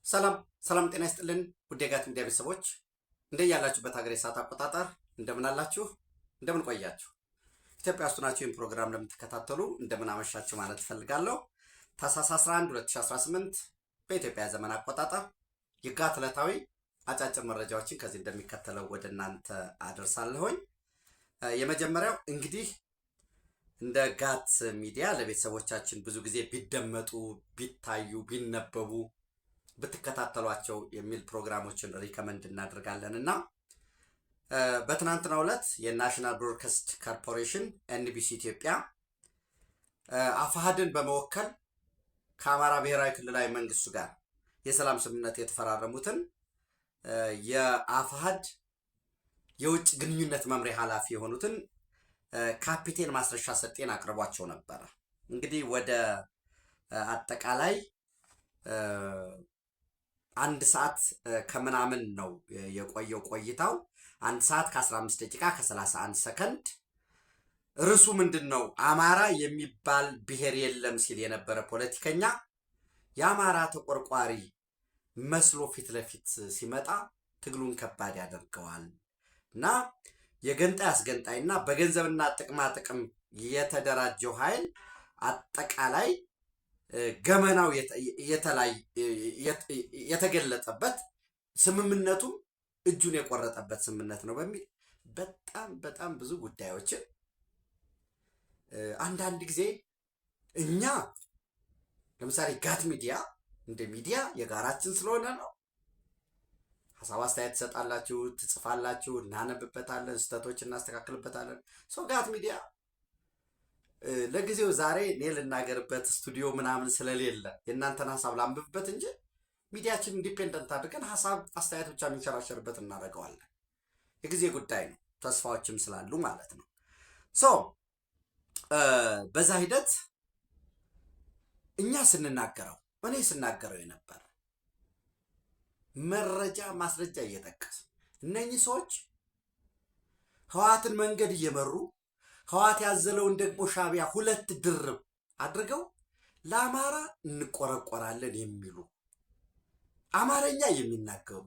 ሰላም ሰላም ጤና ይስጥልን ውድ የጋት ሚዲያ ቤተሰቦች እንደያላችሁበት ሀገር የሰዓት አቆጣጠር እንደምን አላችሁ? እንደምን ቆያችሁ? ኢትዮጵያ ውስጥ ናችሁ ይህን ፕሮግራም ለምትከታተሉ እንደምን አመሻችሁ ማለት እፈልጋለሁ። ታህሳስ 11 2018 በኢትዮጵያ ዘመን አቆጣጠር የጋት ዕለታዊ አጫጭር መረጃዎችን ከዚህ እንደሚከተለው ወደ እናንተ አደርሳለሁኝ። የመጀመሪያው እንግዲህ እንደ ጋት ሚዲያ ለቤተሰቦቻችን ብዙ ጊዜ ቢደመጡ ቢታዩ ቢነበቡ ብትከታተሏቸው የሚል ፕሮግራሞችን ሪከመንድ እናደርጋለን እና በትናንትናው ዕለት የናሽናል ብሮድካስት ኮርፖሬሽን ኤንቢሲ ኢትዮጵያ አፋሕድን በመወከል ከአማራ ብሔራዊ ክልላዊ መንግስቱ ጋር የሰላም ስምምነት የተፈራረሙትን የአፋሕድ የውጭ ግንኙነት መምሪያ ኃላፊ የሆኑትን ካፒቴን ማስረሻ ሰጤን አቅርቧቸው ነበረ። እንግዲህ ወደ አጠቃላይ አንድ ሰዓት ከምናምን ነው የቆየው ቆይታው። አንድ ሰዓት ከ15 ደቂቃ ከ31 ሰከንድ። ርዕሱ ምንድን ነው? አማራ የሚባል ብሔር የለም ሲል የነበረ ፖለቲከኛ የአማራ ተቆርቋሪ መስሎ ፊት ለፊት ሲመጣ ትግሉን ከባድ ያደርገዋል እና የገንጣይ አስገንጣይና በገንዘብና ጥቅማ ጥቅም የተደራጀው ኃይል አጠቃላይ ገመናው የተገለጠበት ስምምነቱም እጁን የቆረጠበት ስምምነት ነው በሚል በጣም ብዙ ጉዳዮችን አንዳንድ ጊዜ እኛ ለምሳሌ ጋት ሚዲያ እንደ ሚዲያ የጋራችን ስለሆነ ነው። ሀሳብ አስተያየት ትሰጣላችሁ፣ ትጽፋላችሁ፣ እናነብበታለን፣ ስህተቶች እናስተካክልበታለን። ሰው ጋት ሚዲያ ለጊዜው ዛሬ እኔ ልናገርበት ስቱዲዮ ምናምን ስለሌለ የእናንተን ሀሳብ ላንብብበት እንጂ ሚዲያችን ኢንዲፔንደንት አድርገን ሀሳብ አስተያየት ብቻ የሚንሸራሸርበት እናደርገዋለን። የጊዜ ጉዳይ ነው፣ ተስፋዎችም ስላሉ ማለት ነው። በዛ ሂደት እኛ ስንናገረው እኔ ስናገረው የነበረ መረጃ ማስረጃ እየጠቀስ እነኚህ ሰዎች ህወሓትን መንገድ እየመሩ ህወሓት ያዘለውን ደግሞ ሻዕቢያ ሁለት ድርብ አድርገው ለአማራ እንቆረቆራለን የሚሉ አማርኛ የሚናገሩ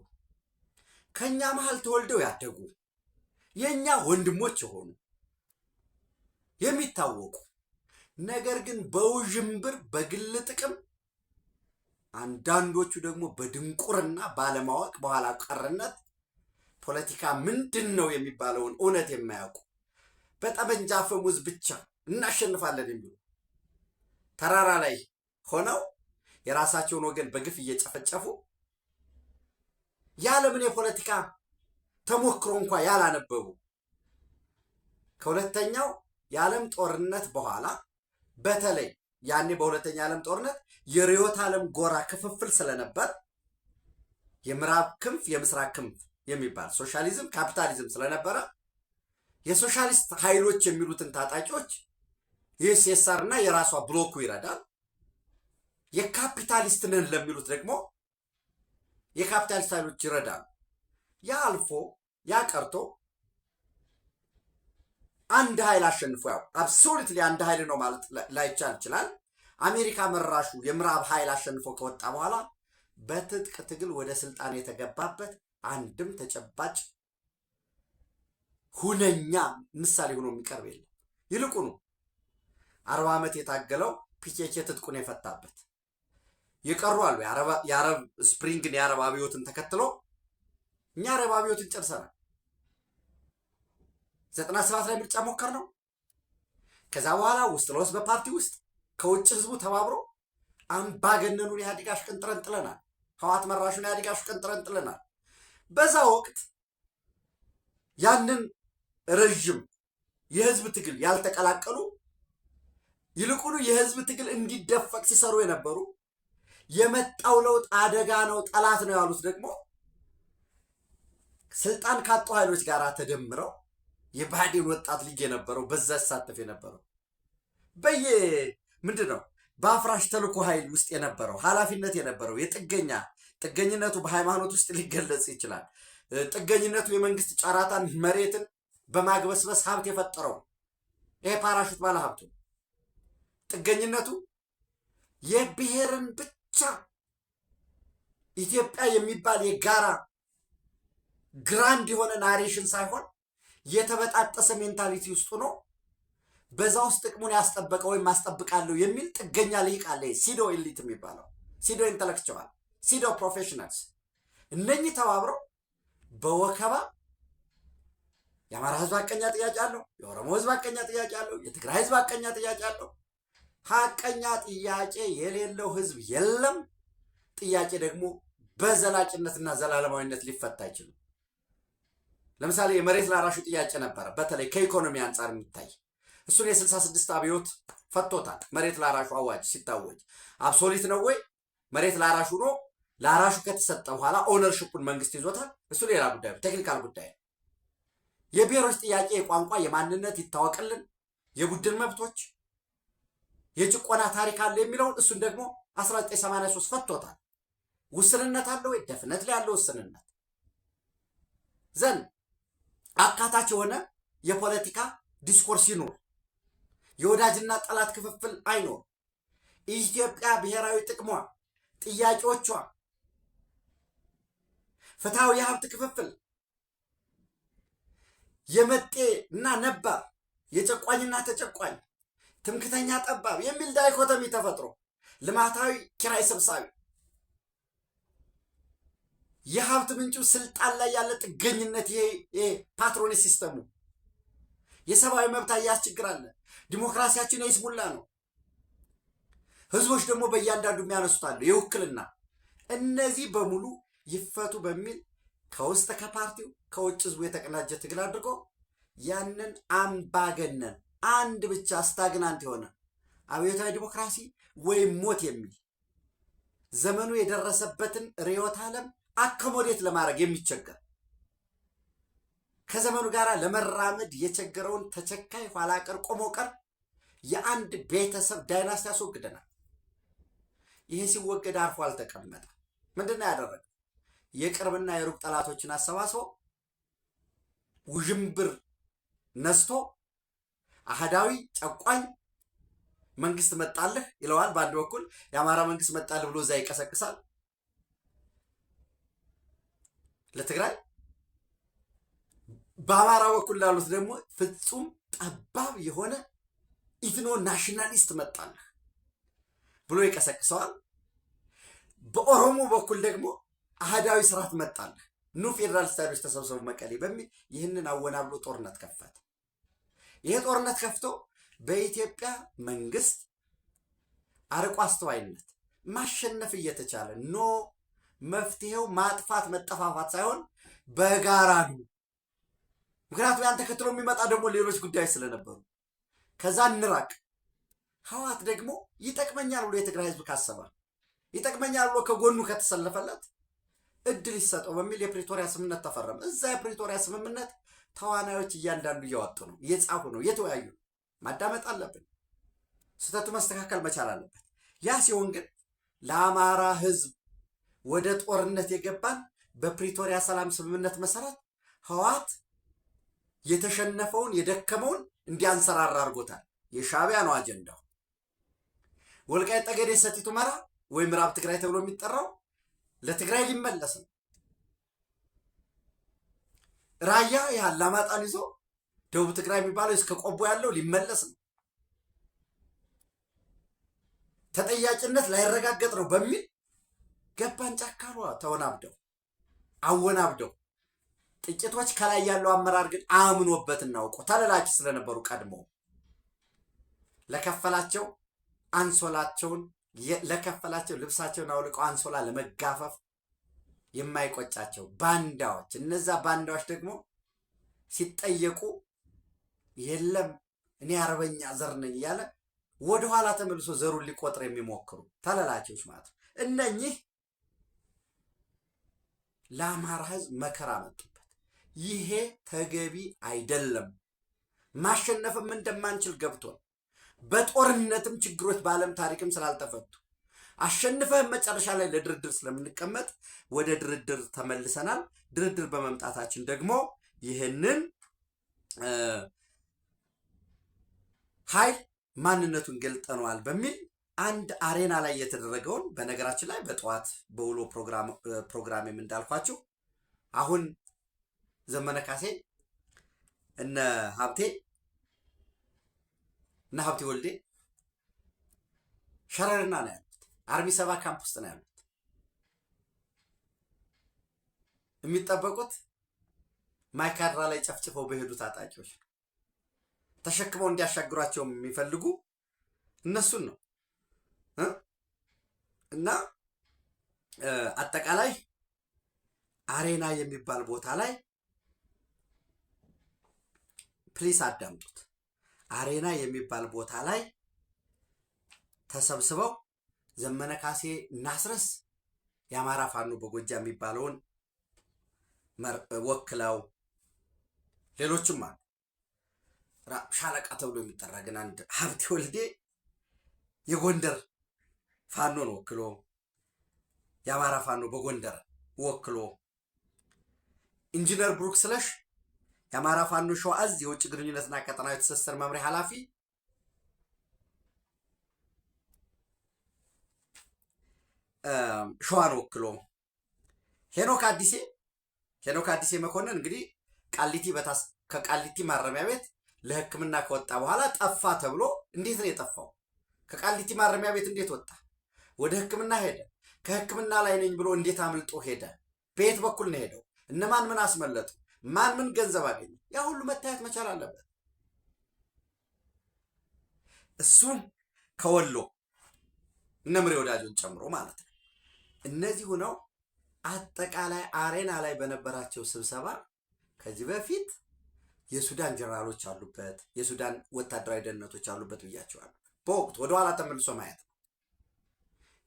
ከኛ መሃል ተወልደው ያደጉ የኛ ወንድሞች የሆኑ የሚታወቁ ነገር ግን በውዥንብር በግል ጥቅም አንዳንዶቹ ደግሞ በድንቁርና ባለማወቅ በኋላ ቀርነት ፖለቲካ ምንድን ነው የሚባለውን እውነት የማያውቁ በጠመንጃ አፈሙዝ ብቻ እናሸንፋለን የሚሉ ተራራ ላይ ሆነው የራሳቸውን ወገን በግፍ እየጨፈጨፉ የዓለምን የፖለቲካ ተሞክሮ እንኳ ያላነበቡ ከሁለተኛው የዓለም ጦርነት በኋላ በተለይ ያኔ በሁለተኛ ዓለም ጦርነት የርዕዮተ ዓለም ጎራ ክፍፍል ስለነበር የምዕራብ ክንፍ የምስራቅ ክንፍ የሚባል ሶሻሊዝም ካፒታሊዝም ስለነበረ የሶሻሊስት ኃይሎች የሚሉትን ታጣቂዎች የሲኤስአር እና የራሷ ብሎኩ ይረዳል። የካፒታሊስት ነን ለሚሉት ደግሞ የካፒታሊስት ኃይሎች ይረዳሉ። ያ አልፎ ያ ቀርቶ አንድ ኃይል አሸንፎ ያው አብሶሉትሊ አንድ ኃይል ነው ማለት ላይቻል ይችላል። አሜሪካ መራሹ የምዕራብ ኃይል አሸንፎ ከወጣ በኋላ በትጥቅ ትግል ወደ ስልጣን የተገባበት አንድም ተጨባጭ ሁነኛ ምሳሌ ሆኖ የሚቀርብ የለም። ይልቁኑ 40 ዓመት የታገለው ፒኬኬ ትጥቁን የፈታበት የቀሩ አሉ። የአረብ ስፕሪንግን የአረብ አብዮትን ተከትሎ እኛ አረብ አብዮትን ጨርሰናል። 97 ላይ ምርጫ ሞከር ነው። ከዛ በኋላ ውስጥ ለውስጥ በፓርቲ ውስጥ ከውጭ ህዝቡ ተባብሮ አምባገነኑን ኢህአዴግ አሽቀንጥረን ጥለናል። ህወሓት መራሹን ኢህአዴግ አሽቀንጥረን ጥለናል። በዛ ወቅት ያንን ረዥም የህዝብ ትግል ያልተቀላቀሉ ይልቁኑ የህዝብ ትግል እንዲደፈቅ ሲሰሩ የነበሩ የመጣው ለውጥ አደጋ ነው ጠላት ነው ያሉት ደግሞ ስልጣን ካጡ ኃይሎች ጋር ተደምረው የባህዴን ወጣት ሊግ የነበረው በዛ ሲሳተፍ የነበረው ምንድን ነው በአፍራሽ ተልእኮ ኃይል ውስጥ የነበረው ኃላፊነት የነበረው ጥገኝነቱ በሃይማኖት ውስጥ ሊገለጽ ይችላል። ጥገኝነቱ የመንግስት ጫራታን መሬትን በማግበስበስ ሀብት የፈጠረው ይሄ ፓራሹት ባለ ሀብቱ ጥገኝነቱ የብሔርን ብቻ ኢትዮጵያ የሚባል የጋራ ግራንድ የሆነ ናሬሽን ሳይሆን የተበጣጠሰ ሜንታሊቲ ውስጥ ሆኖ በዛ ውስጥ ጥቅሙን ያስጠበቀ ወይም ማስጠብቃለሁ የሚል ጥገኛ ልሂቅ አለ። ሲዶ ኤሊት የሚባለው ሲዶ ኢንተሌክቹዋል፣ ሲዶ ፕሮፌሽናልስ እነኚህ ተባብረው በወከባ የአማራ ህዝብ ሀቀኛ ጥያቄ አለው፣ የኦሮሞ ህዝብ ሀቀኛ ጥያቄ አለው፣ የትግራይ ህዝብ ሀቀኛ ጥያቄ አለው። ሀቀኛ ጥያቄ የሌለው ህዝብ የለም። ጥያቄ ደግሞ በዘላቂነትና ዘላለማዊነት ሊፈታ አይችልም። ለምሳሌ የመሬት ላራሹ ጥያቄ ነበረ፣ በተለይ ከኢኮኖሚ አንጻር የሚታይ እሱን የ66 አብዮት ፈቶታል። መሬት ላራሹ አዋጅ ሲታወጅ አብሶሊት ነው ወይ? መሬት ላራሹ ነው። ላራሹ ከተሰጠ በኋላ ኦነርሽፑን መንግስት ይዞታል። እሱ ሌላ ጉዳይ ነው፣ ቴክኒካል ጉዳይ ነው። የብሔሮች ጥያቄ የቋንቋ የማንነት ይታወቅልን፣ የቡድን መብቶች፣ የጭቆና ታሪክ አለ የሚለውን እሱን ደግሞ 1983 ፈቶታል። ውስንነት አለ ወይ? ደፍነት ላይ ያለው ውስንነት ዘንድ አካታች የሆነ የፖለቲካ ዲስኮርስ ይኖር፣ የወዳጅና ጠላት ክፍፍል አይኖር። ኢትዮጵያ ብሔራዊ ጥቅሟ፣ ጥያቄዎቿ፣ ፍትሃዊ የሀብት ክፍፍል፣ የመጤ እና ነባር፣ የጨቋኝና ተጨቋኝ፣ ትምክተኛ ጠባብ የሚል ዳይኮቶሚ ተፈጥሮ ልማታዊ ኪራይ ሰብሳቢ፣ የሀብት ምንጩ ስልጣን ላይ ያለ ጥገኝነት፣ ይሄ ፓትሮኒ ሲስተሙ የሰብአዊ መብት ያስቸግራል። ዲሞክራሲያችን የይስሙላ ነው። ህዝቦች ደግሞ በእያንዳንዱ የሚያነሱታሉ የውክልና። እነዚህ በሙሉ ይፈቱ በሚል ከውስጥ ከፓርቲው ከውጭ ህዝቡ የተቀናጀ ትግል አድርጎ ያንን አምባገነን አንድ ብቻ ስታግናንት የሆነ አብዮታዊ ዲሞክራሲ ወይም ሞት የሚል ዘመኑ የደረሰበትን ርዕዮተ ዓለም አኮሞዴት ለማድረግ የሚቸገር ከዘመኑ ጋር ለመራመድ የቸገረውን ተቸካይ ኋላ ቀር ቆሞ ቀር የአንድ ቤተሰብ ዳይናስቲ ያስወግደናል። ይሄ ሲወገድ አርፎ አልተቀመጠ። ምንድነው ያደረገው? የቅርብና የሩቅ ጠላቶችን አሰባስቦ ውዥንብር ነስቶ አህዳዊ ጨቋኝ መንግስት መጣልህ ይለዋል። በአንድ በኩል የአማራ መንግስት መጣልህ ብሎ እዛ ይቀሰቅሳል። ለትግራይ በአማራ በኩል ላሉት ደግሞ ፍጹም ጠባብ የሆነ ኢትኖ ናሽናሊስት መጣልህ ብሎ ይቀሰቅሰዋል። በኦሮሞ በኩል ደግሞ አህዳዊ ስርዓት መጣልህ፣ ኑ ፌዴራል ስታይሎች ተሰብሰቡ መቀሌ በሚል ይህንን አወናብሎ ጦርነት ከፈተ። ይሄ ጦርነት ከፍቶ በኢትዮጵያ መንግስት አርቆ አስተዋይነት ማሸነፍ እየተቻለ ኖ መፍትሄው ማጥፋት መጠፋፋት ሳይሆን በጋራ ነው። ምክንያቱም ያን ተከትሎ የሚመጣ ደግሞ ሌሎች ጉዳዮች ስለነበሩ ከዛ እንራቅ። ህወሓት ደግሞ ይጠቅመኛል ብሎ የትግራይ ህዝብ ካሰባል፣ ይጠቅመኛል ብሎ ከጎኑ ከተሰለፈለት እድል ይሰጠው በሚል የፕሪቶሪያ ስምምነት ተፈረመ። እዛ የፕሪቶሪያ ስምምነት ተዋናዮች እያንዳንዱ እያወጡ ነው፣ እየጻፉ ነው፣ እየተወያዩ ነው። ማዳመጥ አለብን። ስህተቱ መስተካከል መቻል አለበት። ያ ሲሆን ግን ለአማራ ህዝብ ወደ ጦርነት የገባን በፕሪቶሪያ ሰላም ስምምነት መሰረት ህወሓት የተሸነፈውን የደከመውን እንዲያንሰራራ አድርጎታል። የሻዕቢያ ነው አጀንዳው። ወልቃይት ጠገዴ ሰቲት ሁመራ ወይ ምዕራብ ትግራይ ተብሎ የሚጠራው ለትግራይ ሊመለስ ነው። ራያ የአላማጣን ይዞ ደቡብ ትግራይ የሚባለው እስከ ቆቦ ያለው ሊመለስ ነው። ተጠያቂነት ላይረጋገጥ ነው በሚል ገባን ጫካሏ ተወናብደው አወናብደው። ጥቂቶች ከላይ ያለው አመራር ግን አምኖበት እናውቀው ተለላኪ ስለነበሩ ቀድሞ ለከፈላቸው አንሶላቸውን ለከፈላቸው ልብሳቸውን አውልቀው አንሶላ ለመጋፈፍ የማይቆጫቸው ባንዳዎች። እነዛ ባንዳዎች ደግሞ ሲጠየቁ የለም እኔ አርበኛ ዘር ነኝ እያለ ወደኋላ ተመልሶ ዘሩን ሊቆጥር የሚሞክሩ ተለላኪዎች ማለት ነው። እነኚህ ለአማራ ህዝብ መከራ መጡበት። ይሄ ተገቢ አይደለም። ማሸነፍም እንደማንችል ገብቶን በጦርነትም ችግሮች በዓለም ታሪክም ስላልተፈቱ አሸንፈን መጨረሻ ላይ ለድርድር ስለምንቀመጥ ወደ ድርድር ተመልሰናል። ድርድር በመምጣታችን ደግሞ ይህንን ኃይል ማንነቱን ገልጠነዋል በሚል አንድ አሬና ላይ የተደረገውን በነገራችን ላይ በጠዋት በውሎ ፕሮግራሜም እንዳልኳችሁ አሁን ዘመነ ካሴ እነ ሀብቴ ወልዴ ሸረርና ነው ያሉት። አርሚ 7 ካምፕ ውስጥ ነው ያሉት። የሚጠበቁት ማይካድራ ላይ ጨፍጭፈው በሄዱ ታጣቂዎች ነው። ተሸክመው እንዲያሻግሯቸው የሚፈልጉ እነሱን ነው እና አጠቃላይ አሬና የሚባል ቦታ ላይ ፕሊስ አዳምጡት። አሬና የሚባል ቦታ ላይ ተሰብስበው ዘመነ ካሴ እናስረስ የአማራ ፋኖ በጎጃም የሚባለውን ወክለው ሌሎችም አሉ። ሻለቃ ተብሎ የሚጠራ ግን አንድ ሀብቴ ወልዴ የጎንደር ፋኖን ወክሎ የአማራ ፋኖ በጎንደር ወክሎ ኢንጂነር ብሩክ ስለሽ የአማራ ፋኖ ሸዋ ዕዝ የውጭ ግንኙነትና ቀጠናዊ ትስስር መምሪያ ኃላፊ ሸዋን ወክሎ ሄኖክ አዲሴ መኮንን እንግዲህ ከቃሊቲ ማረሚያ ቤት ለሕክምና ከወጣ በኋላ ጠፋ ተብሎ እንዴት ነው የጠፋው? ከቃሊቲ ማረሚያ ቤት እንዴት ወጣ? ወደ ሕክምና ሄደ። ከሕክምና ላይ ነኝ ብሎ እንዴት አምልጦ ሄደ? በየት በኩል ነው ሄደው? እነማን ምን አስመለጡ? ማን ምን ገንዘብ አገኘ? ያ ሁሉ መታየት መቻል አለበት። እሱም ከወሎ እነ ምሬ ወዳጆን ጨምሮ ማለት ነው። እነዚህ ሆነው አጠቃላይ አሬና ላይ በነበራቸው ስብሰባ ከዚህ በፊት የሱዳን ጀነራሎች አሉበት፣ የሱዳን ወታደራዊ ደህንነቶች አሉበት ብያቸዋለሁ። በወቅቱ ወደኋላ ተመልሶ ማየት ነው።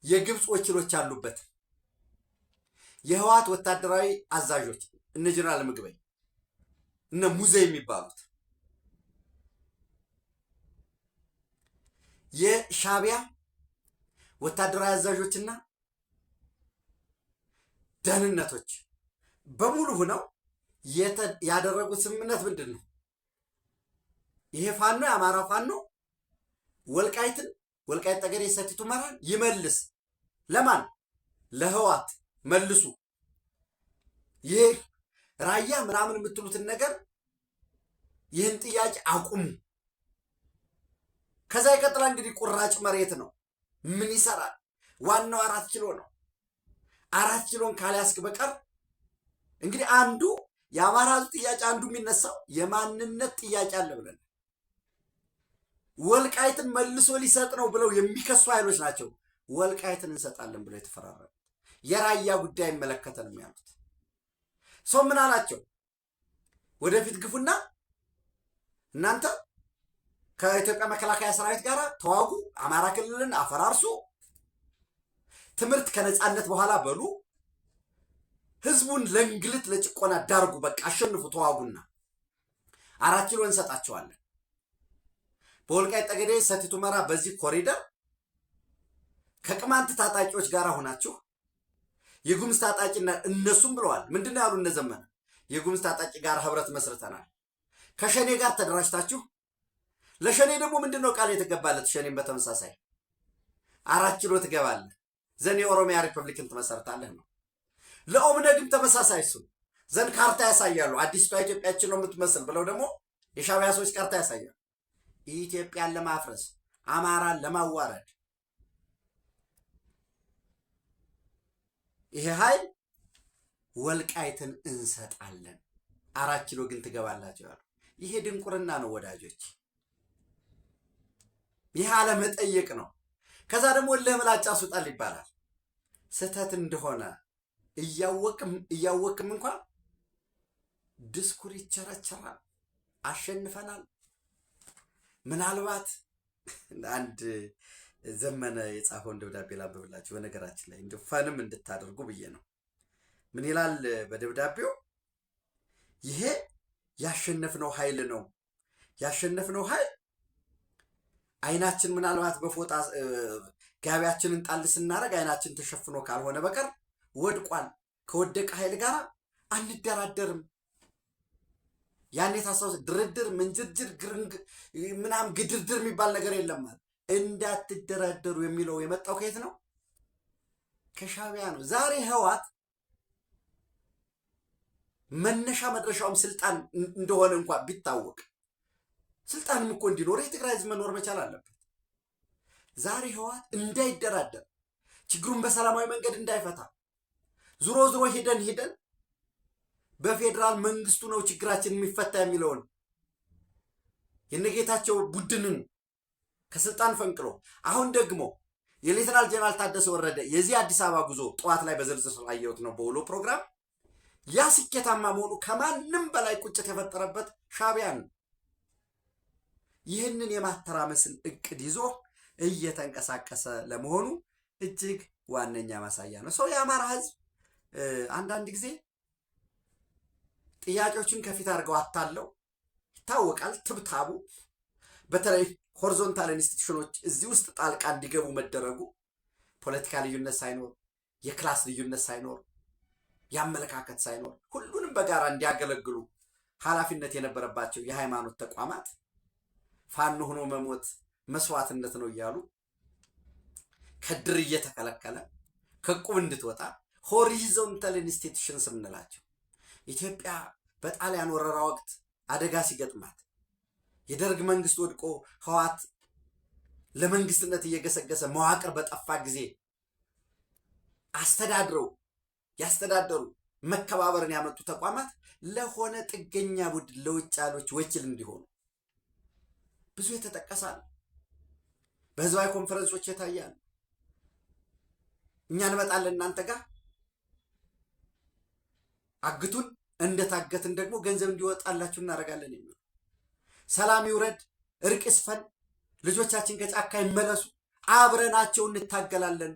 የግብፅ ወኪሎች አሉበት፣ የህወሓት ወታደራዊ አዛዦች እነ ጀነራል ምግበይ እነ ሙዜ የሚባሉት፣ የሻቢያ ወታደራዊ አዛዦችና ደህንነቶች በሙሉ ሆነው ያደረጉት ስምምነት ምንድን ነው? ይሄ ፋኖ የአማራ ፋኖ ወልቃይት ጠገዴ ሰቲት ሁመራን ይመልስ። ለማን? ለህወሓት መልሱ። ይህ ራያ ምናምን የምትሉትን ነገር ይህን ጥያቄ አቁሙ። ከዛ ይቀጥላል እንግዲህ ቁራጭ መሬት ነው። ምን ይሰራል? ዋናው 4 ኪሎ ነው። 4 ኪሎን ካልያዝክ በቀር እንግዲህ አንዱ የአማራ ህዝብ ጥያቄ አንዱ የሚነሳው የማንነት ጥያቄ አለ ብለን ወልቃይትን መልሶ ሊሰጥ ነው ብለው የሚከሱ ኃይሎች ናቸው ወልቃይትን እንሰጣለን ብለው የተፈራረሙት። የራያ ጉዳይ አይመለከተንም ያሉት ሰው ምን አላቸው? ወደፊት ግፉና እናንተ ከኢትዮጵያ መከላከያ ሰራዊት ጋር ተዋጉ፣ አማራ ክልልን አፈራርሱ፣ ትምህርት ከነጻነት በኋላ በሉ፣ ህዝቡን ለእንግልት ለጭቆና ዳርጉ፣ በቃ አሸንፉ፣ ተዋጉና 4 ኪሎ እንሰጣቸዋለን። በወልቃይት ጠገዴ ሰቲት ሁመራ በዚህ ኮሪደር ከቅማንት ታጣቂዎች ጋር ሆናችሁ የጉምዝ ታጣቂና እነሱም ብለዋል። ምንድነው ያሉ እነ ዘመነ? የጉምዝ ታጣቂ ጋር ህብረት መስርተናል። ከሸኔ ጋር ተደራጅታችሁ ለሸኔ ደግሞ ምንድነው ቃል የተገባለት? ሸኔም በተመሳሳይ 4 ኪሎ ትገባለህ፣ ዘን የኦሮሚያ ሪፐብሊክን ትመሰርታለህ ነው። ለኦብነግም ተመሳሳይ እሱ ዘንድ ካርታ ያሳያሉ። አዲስቷ ኢትዮጵያችን ነው የምትመስል ብለው ደግሞ የሻቢያ ሰዎች ካርታ ያሳያሉ። ኢትዮጵያን ለማፍረስ አማራን ለማዋረድ ይሄ ኃይል ወልቃይትን እንሰጣለን፣ 4 ኪሎ ግን ትገባላችሁ ያሉ። ይሄ ድንቁርና ነው ወዳጆች፣ ይሄ አለመጠየቅ ነው። ከዛ ደግሞ ለምላጫ ሱጣል ይባላል። ስህተት እንደሆነ እያወቅም እንኳን ድስኩር ይቸረቸራል። አሸንፈናል። ምናልባት አንድ ዘመነ የጻፈውን ደብዳቤ ላንብብላችሁ። በነገራችን ላይ እንደው ፈንም እንድታደርጉ ብዬ ነው። ምን ይላል በደብዳቤው? ይሄ ያሸነፍነው ኃይል ነው። ያሸነፍነው ኃይል አይናችን ምናልባት በፎጣ ጋቢያችንን ጣል ስናደርግ አይናችን ተሸፍኖ ካልሆነ በቀር ወድቋል። ከወደቀ ኃይል ጋር አንደራደርም። ያኔ ታስታውስ፣ ድርድር፣ ምንጅርጅር፣ ምናምን ግድርድር የሚባል ነገር የለም። እንዳትደራደሩ የሚለው የመጣው ከየት ነው? ከሻዕቢያ ነው። ዛሬ ህወሓት መነሻ መድረሻውም ስልጣን እንደሆነ እንኳን ቢታወቅ ስልጣንም እኮ እንዲኖር የትግራይ ህዝብ መኖር መቻል አለበት። ዛሬ ህወሓት እንዳይደራደር ችግሩን በሰላማዊ መንገድ እንዳይፈታ ዙሮ ሄደን በፌዴራል መንግስቱ ነው ችግራችን የሚፈታ የሚለውን የነጌታቸው ቡድንን ከስልጣን ፈንቅሎ አሁን ደግሞ የሌተናል ጀነራል ታደሰ ወረደ የዚህ አዲስ አበባ ጉዞ ጠዋት ላይ በዝርዝር ስላየሁት ነው በውሎ ፕሮግራም ያ ስኬታማ መሆኑ ከማንም በላይ ቁጭት የፈጠረበት ሻዕቢያ ነው። ይህንን የማተራመስን እቅድ ይዞ እየተንቀሳቀሰ ለመሆኑ እጅግ ዋነኛ ማሳያ ነው። ሰው የአማራ ህዝብ አንዳንድ ጊዜ ጥያቄዎችን ከፊት አድርገው አታለው ይታወቃል። ትብታቡ በተለይ ሆሪዞንታል ኢንስቲትዩሽኖች እዚህ ውስጥ ጣልቃ እንዲገቡ መደረጉ ፖለቲካ ልዩነት ሳይኖር የክላስ ልዩነት ሳይኖር ያመለካከት ሳይኖር ሁሉንም በጋራ እንዲያገለግሉ ኃላፊነት የነበረባቸው የሃይማኖት ተቋማት ፋኖ ሆኖ መሞት መስዋዕትነት ነው እያሉ ከድር እየተከለከለ ከቁብ እንድትወጣ ሆሪዞንታል ኢንስቲትዩሽንስ የምንላቸው ኢትዮጵያ በጣሊያን ወረራ ወቅት አደጋ ሲገጥማት የደርግ መንግስት ወድቆ ህወሓት ለመንግስትነት እየገሰገሰ መዋቅር በጠፋ ጊዜ ያስተዳደሩ መከባበርን ያመጡ ተቋማት ለሆነ ጥገኛ ቡድን ለውጭ ኃይሎች ወኪል እንዲሆኑ ብዙ የተጠቀሳል። በህዝባዊ ኮንፈረንሶች የታያል። እኛ እንመጣለን እናንተ ጋር አግቱን፣ እንደታገትን ደግሞ ገንዘብ እንዲወጣላችሁ እናደርጋለን የሚሉ ሰላም ይውረድ፣ እርቅ ይስፈን፣ ልጆቻችን ከጫካ ይመለሱ፣ አብረናቸው እንታገላለን።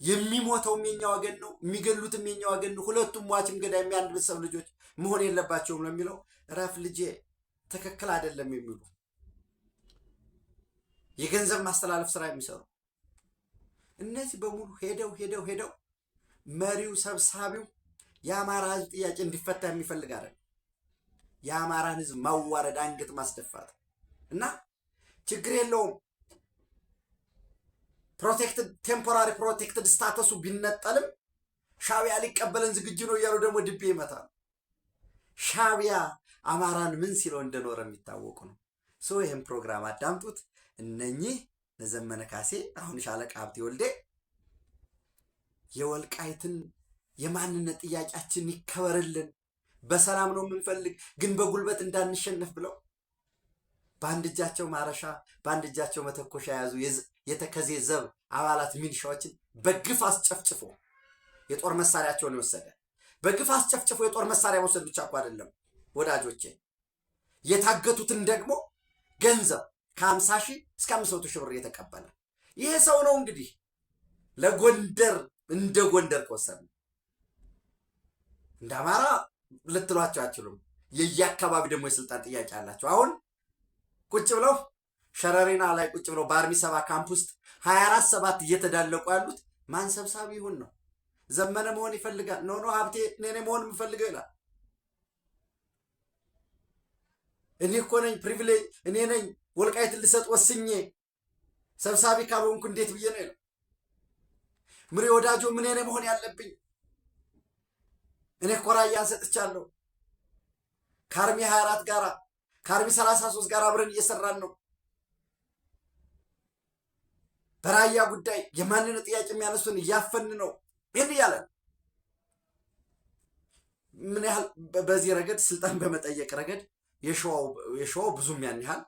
የሚሞተውም የኛ ወገን ነው፣ የሚገሉትም የኛ ወገን ነው። ሁለቱም ሟችም ገዳይ የሚያንድ ቤተሰብ ልጆች መሆን የለባቸውም ለሚለው ረፍ ልጄ ትክክል አይደለም የሚሉ የገንዘብ ማስተላለፍ ስራ የሚሰሩ እነዚህ በሙሉ ሄደው መሪው ሰብሳቢው የአማራ ህዝብ ጥያቄ እንዲፈታ የሚፈልግ አይደለም። የአማራን ህዝብ ማዋረድ፣ አንገት ማስደፋት እና ችግር የለውም ቴምፖራሪ ፕሮቴክትድ ስታተሱ ቢነጠልም ሻዕቢያ ሊቀበለን ዝግጁ ነው እያሉ ደግሞ ድቤ ይመታል። ሻዕቢያ አማራን ምን ሲለው እንደኖረ የሚታወቁ ነው። ይህም ፕሮግራም አዳምጡት። እነኚህ ዘመነ ካሴ አሁን ሻለቃ ሀብቴ ወልዴ የወልቃይትን የማንነት ጥያቄያችን ይከበርልን፣ በሰላም ነው የምንፈልግ፣ ግን በጉልበት እንዳንሸነፍ ብለው በአንድ እጃቸው ማረሻ በአንድ እጃቸው መተኮሻ የያዙ የተከዜ ዘብ አባላት ሚሊሻዎችን በግፍ አስጨፍጭፎ የጦር መሳሪያቸውን የወሰደ በግፍ አስጨፍጭፎ የጦር መሳሪያ መውሰድ ብቻ እኮ አይደለም ወዳጆቼ፣ የታገቱትን ደግሞ ገንዘብ ከ50 ሺህ እስከ 500 ሺህ ብር የተቀበለ ይሄ ሰው ነው። እንግዲህ ለጎንደር እንደ ጎንደር ከወሰድን እንደ አማራ ልትሏቸው አችሉም። የየአካባቢ ደግሞ የስልጣን ጥያቄ አላቸው። አሁን ቁጭ ብለው ሸረሪና ላይ ቁጭ ብለው በአርሚ 7 ካምፕ ውስጥ 24/7 እየተዳለቁ ያሉት ማን ሰብሳቢ ይሁን ነው? ዘመነ መሆን ይፈልጋል። ኖ ሀብቴ እኔ መሆን የምፈልገው ይላል። እኔ እኮ ነኝ ፕሪቪሌጅ፣ እኔ ነኝ ወልቃይት ልሰጥ ወስኜ ሰብሳቢ ካልሆንኩ እንዴት ብዬ ነው ይላል። ምሬ ወዳጆ ምን እኔ መሆን ያለብኝ? እኔ እኮ ራያን ሰጥቻለሁ። ከአርሚ 24 ጋራ ከአርሚ 33 ጋር አብረን እየሰራን ነው። በራያ ጉዳይ የማንነት ጥያቄ የሚያነሱን እያፈን ነው። ይህን እያለ ምን ያህል በዚህ ረገድ ስልጣን በመጠየቅ ረገድ የሸዋው ብዙም ያን ያህል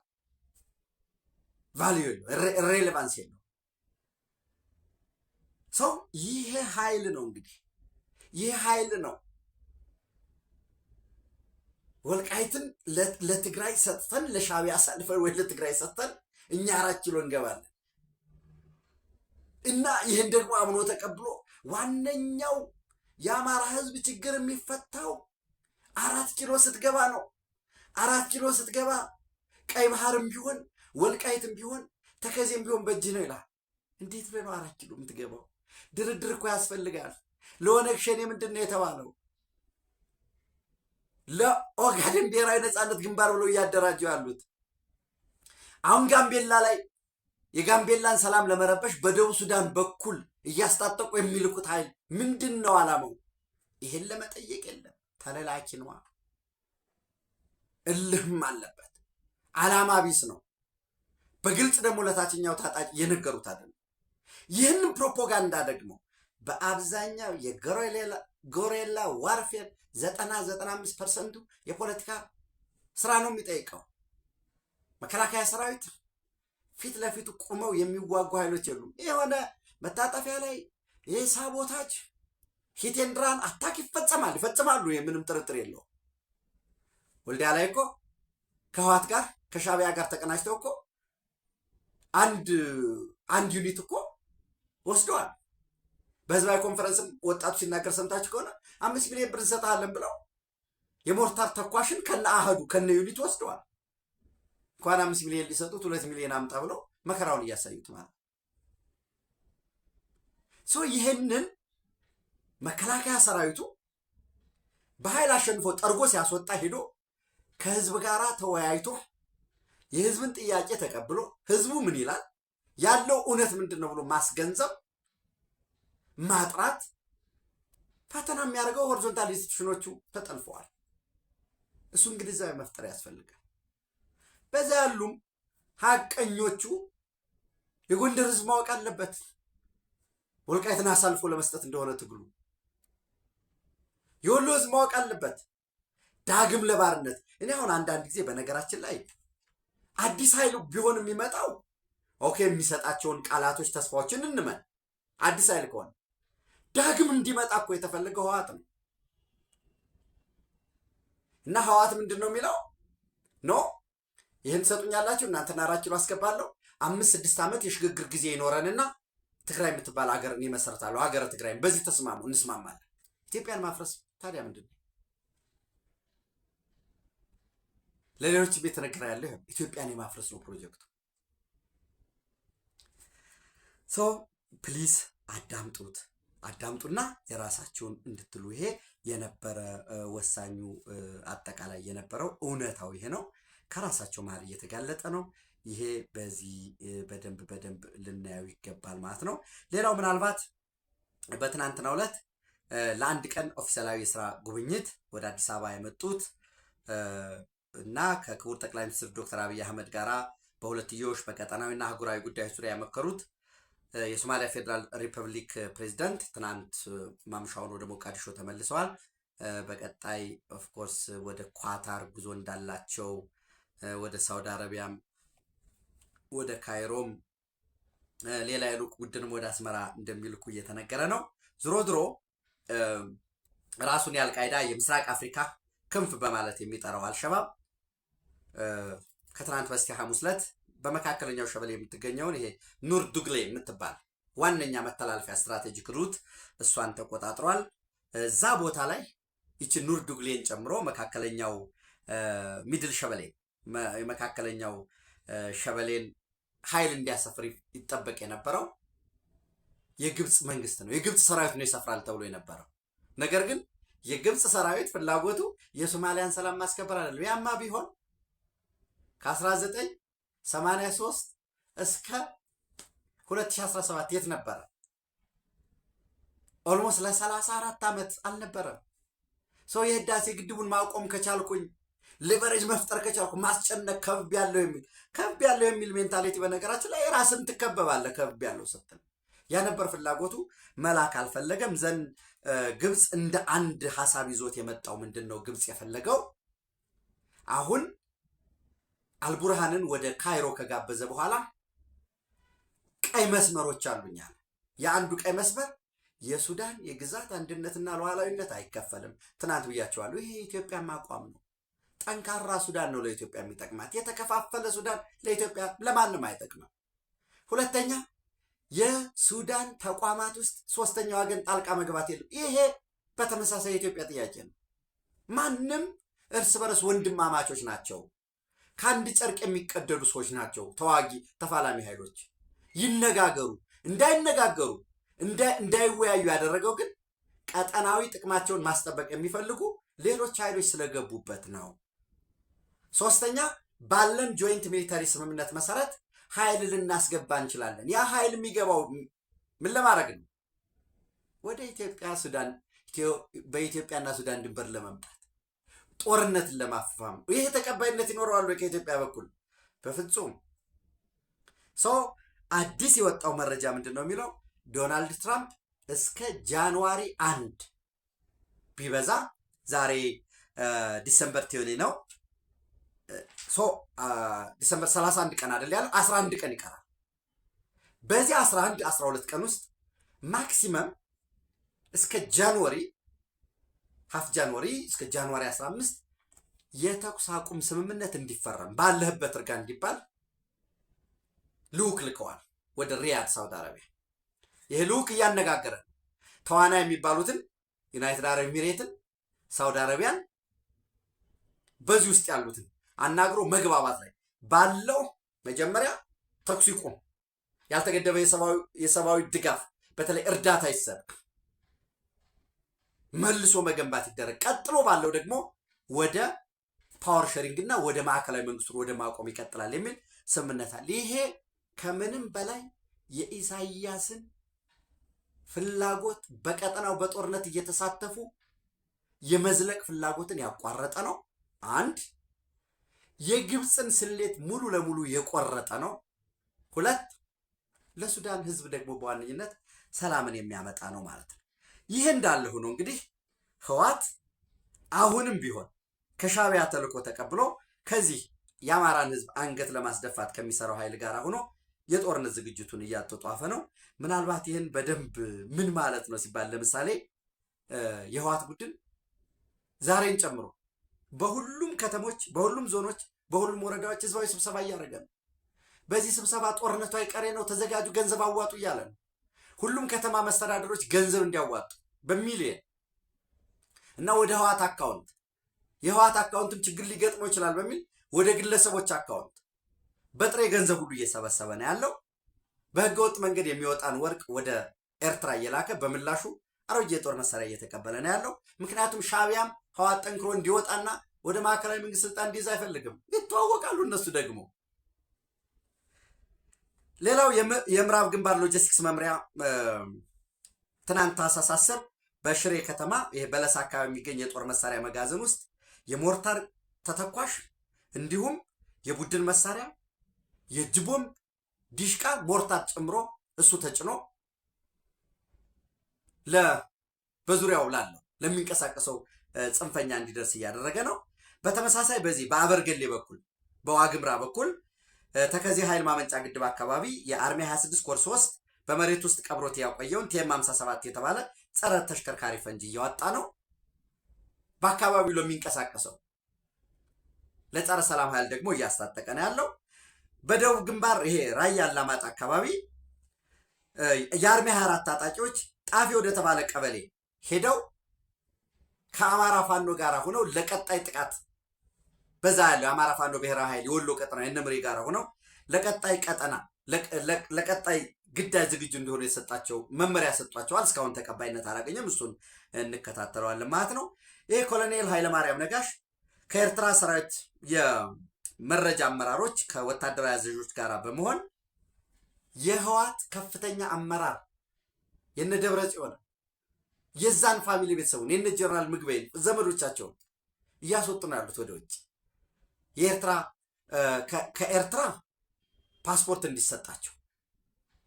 ቫልዩ የለው፣ ሬሌቫንስ የለው። ሰው ይሄ ኃይል ነው እንግዲህ ይሄ ኃይል ነው ወልቃይትን ለትግራይ ሰጥተን ለሻዕቢያ አሳልፈን ወይ ለትግራይ ሰጥተን እኛ 4 ኪሎ እንገባለን እና ይህን ደግሞ አምኖ ተቀብሎ ዋነኛው የአማራ ህዝብ ችግር የሚፈታው 4 ኪሎ ስትገባ ነው። 4 ኪሎ ስትገባ ቀይ ባህርም ቢሆን ወልቃይትም ቢሆን ተከዜም ቢሆን በእጅ ነው ይላል። እንዴት ነው 4 ኪሎ የምትገባው? ድርድር እኮ ያስፈልጋል። ለኦነግ ሸኔ ምንድን ነው የተባለው? ለኦጋዴን ብሔራዊ ነፃነት ግንባር ብለው እያደራጁ ያሉት አሁን ጋምቤላ ላይ የጋምቤላን ሰላም ለመረበሽ በደቡብ ሱዳን በኩል እያስታጠቁ የሚልኩት ኃይል ምንድን ነው ዓላማው? ይሄን ለመጠየቅ የለም። ተለላኪ ነዋ። እልህም አለበት። ዓላማ ቢስ ነው። በግልጽ ደግሞ ለታችኛው ታጣቂ የነገሩት አይደለም። ይህንን ፕሮፓጋንዳ ደግሞ በአብዛኛው የጎሬላ ዋርፌር 95% የፖለቲካ ስራ ነው የሚጠይቀው። መከላከያ ሰራዊት ፊት ለፊቱ ቆመው የሚዋጉ ኃይሎች የሉም። የሆነ መታጠፊያ ላይ የሳቦታጅ ሂቴንድራን አታክ ይፈጽማሉ። የምንም ጥርጥር የለው። ወልዲያ ላይ እኮ ከህዋት ጋር ከሻቢያ ጋር ተቀናጅተው እኮ አንድ ዩኒት እኮ ወስደዋል። በህዝባዊ ኮንፈረንስም ወጣቱ ሲናገር ሰምታችሁ ከሆነ 5 ሚሊዮን ብር እንሰጥሃለን ብለው የሞርታር ተኳሽን ከነ አህዱ ከነ ዩኒት ወስደዋል። እንኳን 5 ሚሊዮን ሊሰጡት 2 ሚሊዮን አምጣ ብለው መከራውን እያሳዩት ማለት ይህንን መከላከያ ሰራዊቱ በኃይል አሸንፎ ጠርጎ ሲያስወጣ ሄዶ ከህዝብ ጋር ተወያይቶ የህዝብን ጥያቄ ተቀብሎ ህዝቡ ምን ይላል ያለው እውነት ምንድን ነው ብሎ ማስገንዘብ ማጥራት ፈተና የሚያደርገው ሆሪዞንታል ኢንስቲትዩሽኖቹ ተጠልፈዋል። እሱን ግንዛቤ መፍጠር ያስፈልጋል። በዛ ያሉም ሀቀኞቹ የጎንደር ህዝብ ማወቅ አለበት ወልቃይትን አሳልፎ ለመስጠት እንደሆነ ትግሉ። የወሎ ህዝብ ማወቅ አለበት ዳግም ለባርነት። እኔ አሁን አንዳንድ ጊዜ በነገራችን ላይ አዲስ ኃይል ቢሆን የሚመጣው ኦኬ የሚሰጣቸውን ቃላቶች ተስፋዎችን እንመን። አዲስ ኃይል ከሆነ ዳግም እንዲመጣ እኮ የተፈለገው ህዋት ነው። እና ህዋት ምንድን ነው የሚለው? ኖ ይህን ትሰጡኛላችሁ እናንተና 4 ኪሎ አስገባለሁ 5-6 ዓመት የሽግግር ጊዜ ይኖረንና ትግራይ የምትባል ሀገር እኔ መሰረታለሁ፣ ሀገረ ትግራይን በዚህ ተስማሙ፣ እንስማማለን። ኢትዮጵያን ማፍረስ ታዲያ ምንድን ነው? ለሌሎች ቤት ተነገረ ያለ ኢትዮጵያን የማፍረስ ነው ፕሮጀክቱ። ፕሊዝ አዳምጡና የራሳችሁን እንድትሉ። ይሄ የነበረ ወሳኙ አጠቃላይ የነበረው እውነታው ይሄ ነው። ከራሳቸው መሀል እየተጋለጠ ነው። ይሄ በዚህ በደንብ ልናየው ይገባል ማለት ነው። ሌላው ምናልባት በትናንትናው ዕለት ለአንድ ቀን ኦፊሴላዊ የስራ ጉብኝት ወደ አዲስ አበባ የመጡት እና ከክቡር ጠቅላይ ሚኒስትር ዶክተር አብይ አህመድ ጋራ በሁለትዮሽ በቀጠናዊና አህጉራዊ ጉዳዮች ዙሪያ ያመከሩት የሶማሊያ ፌዴራል ሪፐብሊክ ፕሬዚዳንት ትናንት ማምሻውን ወደ ሞቃዲሾ ተመልሰዋል። በቀጣይ ኦፍኮርስ ወደ ኳታር ጉዞ እንዳላቸው ወደ ሳውዲ አረቢያም ወደ ካይሮም ሌላ የልዑክ ቡድንም ወደ አስመራ እንደሚልኩ እየተነገረ ነው። ዝሮ ራሱን የአልቃይዳ የምስራቅ አፍሪካ ክንፍ በማለት የሚጠራው አልሸባብ ከትናንት በስቲያ ሐሙስ ዕለት በመካከለኛው ሸበሌ የምትገኘውን ይሄ ኑር ዱግሌ የምትባል ዋነኛ መተላለፊያ ስትራቴጂክ ሩት እሷን ተቆጣጥሯል። እዛ ቦታ ላይ ይቺ ኑር ዱግሌን ጨምሮ መካከለኛው ሚድል ሸበሌ የመካከለኛው ሸበሌን ኃይል እንዲያሰፍር ይጠበቅ የነበረው የግብፅ መንግስት ነው። የግብፅ ሰራዊት ነው ይሰፍራል ተብሎ የነበረው ነገር ግን የግብፅ ሰራዊት ፍላጎቱ የሶማሊያን ሰላም ማስከበር አይደለም። ያማ ቢሆን ከ1983 እስከ 2017 የት ነበረ? ኦልሞስት ለ34 ዓመት አልነበረም። የህዳሴ ግድቡን ማቆም ከቻልኩኝ ሊቨሬጅ መፍጠር ከቻልኩ ማስጨነቅ ከብብ ያለው የሚል ሜንታሊቲ በነገራችን ላይ ራስን ትከበባለህ። ከብብ ያለው ስትል ያ ነበር ፍላጎቱ። መላክ አልፈለገም ዘንድ ግብፅ እንደ አንድ ሐሳብ ይዞት የመጣው ምንድነው? ግብፅ የፈለገው አሁን አልቡርሃንን ወደ ካይሮ ከጋበዘ በኋላ ቀይ መስመሮች አሉኛል። የአንዱ ቀይ መስመር የሱዳን የግዛት አንድነትና ሉዓላዊነት አይከፈልም። ትናንት ብያቸዋለሁ። ይሄ የኢትዮጵያ አቋም ነው። ጠንካራ ሱዳን ነው ለኢትዮጵያ የሚጠቅማት። የተከፋፈለ ሱዳን ለኢትዮጵያ ለማንም አይጠቅምም። ሁለተኛ የሱዳን ተቋማት ውስጥ ሶስተኛ ወገን ጣልቃ መግባት የለም። ይሄ በተመሳሳይ የኢትዮጵያ ጥያቄ ነው። ማንም እርስ በርስ ወንድማማቾች ናቸው። ከአንድ ጨርቅ የሚቀደዱ ሰዎች ናቸው። ተዋጊ ተፋላሚ ኃይሎች ይነጋገሩ እንዳይነጋገሩ እንዳይወያዩ ያደረገው ግን ቀጠናዊ ጥቅማቸውን ማስጠበቅ የሚፈልጉ ሌሎች ኃይሎች ስለገቡበት ነው። ሶስተኛ ባለን ጆይንት ሚሊታሪ ስምምነት መሰረት ኃይል ልናስገባ እንችላለን። ያ ኃይል የሚገባው ምን ለማድረግ ነው? ወደ ኢትዮጵያ ሱዳን በኢትዮጵያና ሱዳን ድንበር ለመምጣት ጦርነትን ለማፋፋም። ይሄ ተቀባይነት ይኖረዋል ከኢትዮጵያ በኩል? በፍጹም። አዲስ የወጣው መረጃ ምንድን ነው የሚለው? ዶናልድ ትራምፕ እስከ ጃንዋሪ 1 ቢበዛ ዛሬ ዲሰምበር ቲዮኒ ነው። ዲሰምበር 31 ቀን አይደል ያለው? 11 ቀን ይቀራል። በዚህ 11 12 ቀን ውስጥ ማክሲመም እስከ ጃንዋሪ ሀፍ ጃንዋሪ እስከ ጃንዋሪ 15 የተኩስ አቁም ስምምነት እንዲፈረም ባለህበት እርጋ እንዲባል ልዑክ ልከዋል ወደ ሪያድ ሳውዲ አረቢያ። ይሄ ልዑክ እያነጋገረ ተዋናይ የሚባሉትን ዩናይትድ አረብ ኤሚሬትን፣ ሳውዲ አረቢያን በዚህ ውስጥ ያሉትን አናግሮ መግባባት ላይ ባለው መጀመሪያ ተኩስ ይቁም፣ ያልተገደበ የሰብአዊ ድጋፍ በተለይ እርዳታ ይሰጥ፣ መልሶ መገንባት ይደረግ። ቀጥሎ ባለው ደግሞ ወደ ፓወር ሼሪንግ እና ወደ ማዕከላዊ መንግስቱን ወደ ማቆም ይቀጥላል የሚል ስምምነት አለ። ይሄ ከምንም በላይ የኢሳያስን ፍላጎት በቀጠናው በጦርነት እየተሳተፉ የመዝለቅ ፍላጎትን ያቋረጠ ነው። አንድ የግብፅን ስሌት ሙሉ ለሙሉ የቆረጠ ነው። ሁለት ለሱዳን ህዝብ ደግሞ በዋነኝነት ሰላምን የሚያመጣ ነው ማለት ነው። ይህ እንዳለ ሆኖ እንግዲህ ህወሓት አሁንም ቢሆን ከሻዕቢያ ተልዕኮ ተቀብሎ ከዚህ የአማራን ህዝብ አንገት ለማስደፋት ከሚሰራው ኃይል ጋር ሆኖ የጦርነት ዝግጅቱን እያጧጧፈ ነው። ምናልባት ይህን በደንብ ምን ማለት ነው ሲባል ለምሳሌ የህወሓት ቡድን ዛሬን ጨምሮ በሁሉም ከተሞች፣ በሁሉም ዞኖች፣ በሁሉም ወረዳዎች ህዝባዊ ስብሰባ እያደረገ ነው። በዚህ ስብሰባ ጦርነቱ አይቀሬ ነው፣ ተዘጋጁ፣ ገንዘብ አዋጡ እያለ ነው። ሁሉም ከተማ መስተዳደሮች ገንዘብ እንዲያዋጡ በሚሊየን እና ወደ ህወሓት አካውንት የህወሓት አካውንትም ችግር ሊገጥመው ይችላል በሚል ወደ ግለሰቦች አካውንት በጥሬ ገንዘብ ሁሉ እየሰበሰበ ነው ያለው። በህገወጥ መንገድ የሚወጣን ወርቅ ወደ ኤርትራ እየላከ በምላሹ አሮጌ የጦር መሳሪያ እየተቀበለ ነው ያለው። ምክንያቱም ሻዕቢያም ህወሓት ጠንክሮ እንዲወጣና ወደ ማዕከላዊ መንግስት ስልጣን እንዲይዝ አይፈልግም። ይተዋወቃሉ እነሱ ደግሞ። ሌላው የምዕራብ ግንባር ሎጂስቲክስ መምሪያ ትናንት ታህሳስ 10 በሽሬ ከተማ ይሄ በለሳ አካባቢ የሚገኝ የጦር መሳሪያ መጋዘን ውስጥ የሞርታር ተተኳሽ እንዲሁም የቡድን መሳሪያ የጅቦም ዲሽቃ ሞርታር ጨምሮ እሱ ተጭኖ በዙሪያው ላለው ለሚንቀሳቀሰው ጽንፈኛ እንዲደርስ እያደረገ ነው። በተመሳሳይ በዚህ በአበርገሌ በኩል በዋግምራ በኩል ተከዜ ኃይል ማመንጫ ግድብ አካባቢ የአርሚ 26 ኮር 3 በመሬት ውስጥ ቀብሮት ያቆየውን ቲኤም 57 የተባለ ጸረ ተሽከርካሪ ፈንጂ እያወጣ ነው። በአካባቢው ለሚንቀሳቀሰው ለጸረ ሰላም ኃይል ደግሞ እያስታጠቀ ነው ያለው። በደቡብ ግንባር ይሄ ራያ አላማጣ አካባቢ የአርሚ 24 ታጣቂዎች ጣፊ ወደ ተባለ ቀበሌ ሄደው ከአማራ ፋኖ ጋር ሆነው ለቀጣይ ጥቃት በዛ ያለው የአማራ ፋኖ ብሔራዊ ኃይል የወሎ ቀጠና የነምሬ ጋር ሆነው ለቀጣይ ቀጠና ለቀጣይ ግዳጅ ዝግጁ እንዲሆኑ የሰጣቸው መመሪያ ሰጧቸዋል። እስካሁን ተቀባይነት አላገኘም። እሱን እንከታተለዋለን ማለት ነው። ይሄ ኮሎኔል ኃይለማርያም ነጋሽ ከኤርትራ ሰራዊት የመረጃ አመራሮች ከወታደራዊ አዛዦች ጋር በመሆን የህወሓት ከፍተኛ አመራር የነ ደብረ ጽዮን የዛን ፋሚሊ ቤተሰቡን የነ ጀነራል ምግበይን ዘመዶቻቸውን እያስወጡ ነው ያሉት ወደ ውጭ። ከኤርትራ ፓስፖርት እንዲሰጣቸው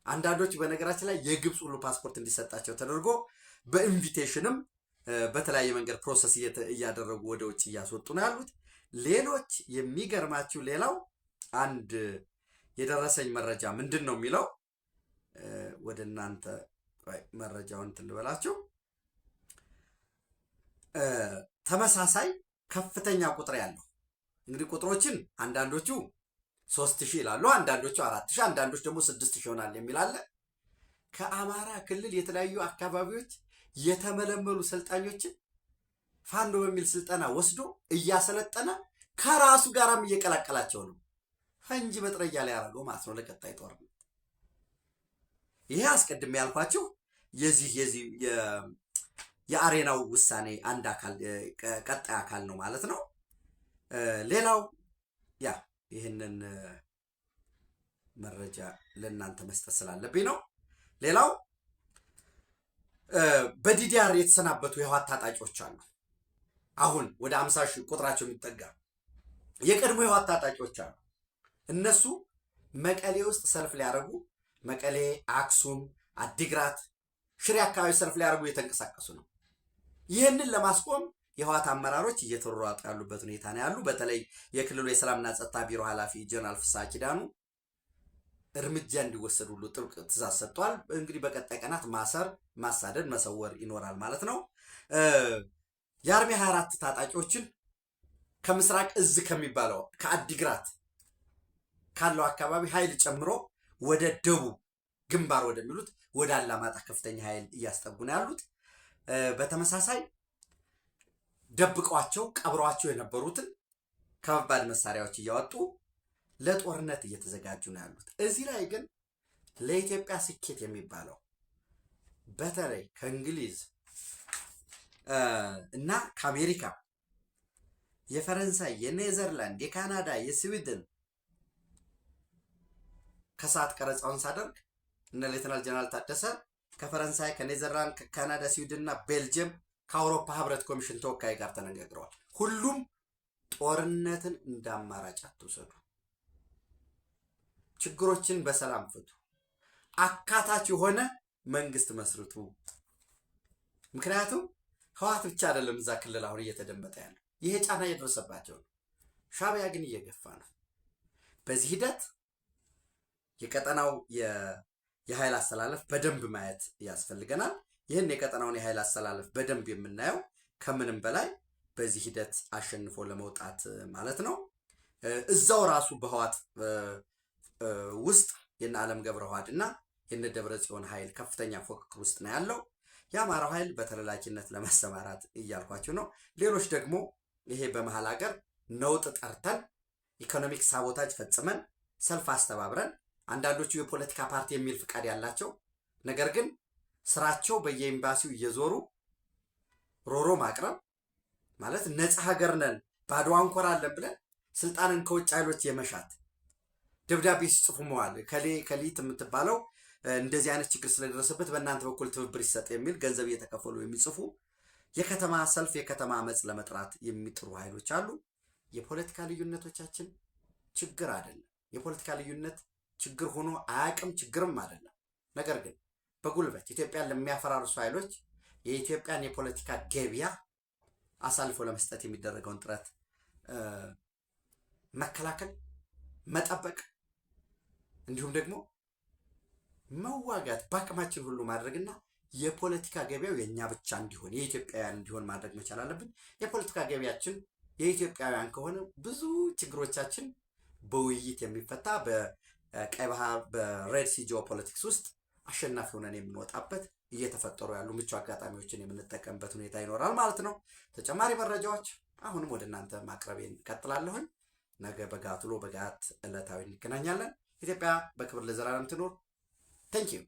አንዳንዶች በነገራችን ላይ የግብፅ ሁሉ ፓስፖርት እንዲሰጣቸው ተደርጎ በኢንቪቴሽንም በተለያየ መንገድ ፕሮሰስ እያደረጉ ወደ ውጭ እያስወጡ ነው ያሉት። ሌሎች የሚገርማችሁ ሌላው አንድ የደረሰኝ መረጃ ምንድን ነው የሚለው ወደ እናንተ መረጃውን ትልበላችሁ። ተመሳሳይ ከፍተኛ ቁጥር ያለው እንግዲህ ቁጥሮችን አንዳንዶቹ 3000 ይላሉ፣ አንዳንዶቹ 4000፣ አንዳንዶች ደግሞ 6000 ይሆናል የሚል አለ። ከአማራ ክልል የተለያዩ አካባቢዎች የተመለመሉ ሰልጣኞችን ፋኖ በሚል ስልጠና ወስዶ እያሰለጠነ ከራሱ ጋራም እየቀላቀላቸው ነው። ፈንጂ መጥረጊያ ላይ ያደረገው ማለት ነው ለቀጣይ ጦርነት። ይሄ አስቀድሜ ያልኳችሁ የዚህ የአሬናው ውሳኔ አንድ አካል ቀጣይ አካል ነው ማለት ነው። ሌላው ያ ይህንን መረጃ ለእናንተ መስጠት ስላለብኝ ነው። ሌላው በዲዲአር የተሰናበቱ የህወሓት ታጣቂዎች አሉ። አሁን ወደ 50 ሺህ ቁጥራቸው የሚጠጋ የቀድሞ የህወሓት ታጣቂዎች አሉ። እነሱ መቀሌ ውስጥ ሰልፍ ሊያደርጉ መቀሌ፣ አክሱም፣ አዲግራት፣ ሽሬ አካባቢ ሰልፍ ሊያደርጉ እየተንቀሳቀሱ ነው። ይህንን ለማስቆም የህወሓት አመራሮች እየተሯሯጡ ያሉበት ሁኔታ ነው ያሉ። በተለይ የክልሉ የሰላምና ጸጥታ ቢሮ ኃላፊ ጀነራል ፍስሐ ኪዳኑ እርምጃ እንዲወሰድ ሁሉ ጥብቅ ትእዛዝ ሰጥቷል። እንግዲህ በቀጣይ ቀናት ማሰር፣ ማሳደድ፣ መሰወር ይኖራል ማለት ነው። የአርሚ 24 ታጣቂዎችን ከምስራቅ እዝ ከሚባለው ከአዲግራት ካለው አካባቢ ኃይል ጨምሮ ወደ ደቡብ ግንባር ወደሚሉት ወደ አላማጣ ከፍተኛ ኃይል እያስጠጉ ነው ያሉት። በተመሳሳይ ደብቀዋቸው ቀብረዋቸው የነበሩትን ከባድ መሳሪያዎች እያወጡ ለጦርነት እየተዘጋጁ ነው ያሉት። እዚህ ላይ ግን ለኢትዮጵያ ስኬት የሚባለው በተለይ ከእንግሊዝ እና ከአሜሪካ፣ የፈረንሳይ፣ የኔዘርላንድ፣ የካናዳ፣ የስዊድን ከሰዓት ቀረጻውን ሳደርግ እነ ሌተናል ጀነራል ታደሰ ከፈረንሳይ፣ ከኔዘርላንድ፣ ከካናዳ፣ ስዊድን እና ቤልጅየም ከአውሮፓ ህብረት ኮሚሽን ተወካይ ጋር ተነጋግረዋል። ሁሉም ጦርነትን እንደ አማራጭ አትውሰዱ፣ ችግሮችን በሰላም ፍቱ፣ አካታች የሆነ መንግስት መስርቱ። ምክንያቱም ህወሓት ብቻ አይደለም እዛ ክልል አሁን እየተደመጠ ያለው፣ ይሄ ጫና እየደረሰባቸው ነው። ሻዕቢያ ግን እየገፋ ነው። በዚህ ሂደት የቀጠናው የኃይል አሰላለፍ በደንብ ማየት ያስፈልገናል። ይህን የቀጠናውን የኃይል አሰላለፍ በደንብ የምናየው ከምንም በላይ በዚህ ሂደት አሸንፎ ለመውጣት ማለት ነው። እዛው ራሱ በህወሓት ውስጥ የነ ዓለም ገብረ ዋህድ እና የነ ደብረ ጽዮን ኃይል ከፍተኛ ፉክክር ውስጥ ነው ያለው። የአማራው ኃይል በተላላኪነት ለማሰማራት እያልኳቸው ነው። ሌሎች ደግሞ ይሄ በመሀል ሀገር ነውጥ ጠርተን ኢኮኖሚክ ሳቦታጅ ፈጽመን ሰልፍ አስተባብረን አንዳንዶቹ የፖለቲካ ፓርቲ የሚል ፍቃድ ያላቸው ነገር ግን ስራቸው በየኤምባሲው እየዞሩ ሮሮ ማቅረብ ማለት ነፃ ሀገር ነን ባድዋ እንኮራለን ብለን ስልጣንን ከውጭ ኃይሎች የመሻት ደብዳቤ ሲጽፉ መዋል ከሊት የምትባለው እንደዚህ አይነት ችግር ስለደረሰበት በእናንተ በኩል ትብብር ይሰጥ የሚል ገንዘብ እየተከፈሉ የሚጽፉ የከተማ ሰልፍ የከተማ አመጽ ለመጥራት የሚጥሩ ኃይሎች አሉ። የፖለቲካ ልዩነቶቻችን ችግር አይደለም። የፖለቲካ ልዩነት ችግር ሆኖ አያቅም፣ ችግርም አይደለም። ነገር ግን በጉልበት ኢትዮጵያን ለሚያፈራርሱ ኃይሎች የኢትዮጵያን የፖለቲካ ገበያ አሳልፎ ለመስጠት የሚደረገውን ጥረት መከላከል፣ መጠበቅ እንዲሁም ደግሞ መዋጋት በአቅማችን ሁሉ ማድረግና የፖለቲካ ገበያው የኛ ብቻ እንዲሆን የኢትዮጵያውያን እንዲሆን ማድረግ መቻል አለብን። የፖለቲካ ገበያችን የኢትዮጵያውያን ከሆነ ብዙ ችግሮቻችን በውይይት የሚፈታ በቀይ ባህር በሬድ ሲ ጂኦፖለቲክስ ውስጥ አሸናፊ ሆነን የምንወጣበት እየተፈጠሩ ያሉ ምቹ አጋጣሚዎችን የምንጠቀምበት ሁኔታ ይኖራል ማለት ነው። ተጨማሪ መረጃዎች አሁንም ወደ እናንተ ማቅረቤን ቀጥላለሁኝ። ነገ በጋት ውሎ በጋት ዕለታዊ እንገናኛለን። ኢትዮጵያ በክብር ለዘላለም ትኖር። ታንኪዩ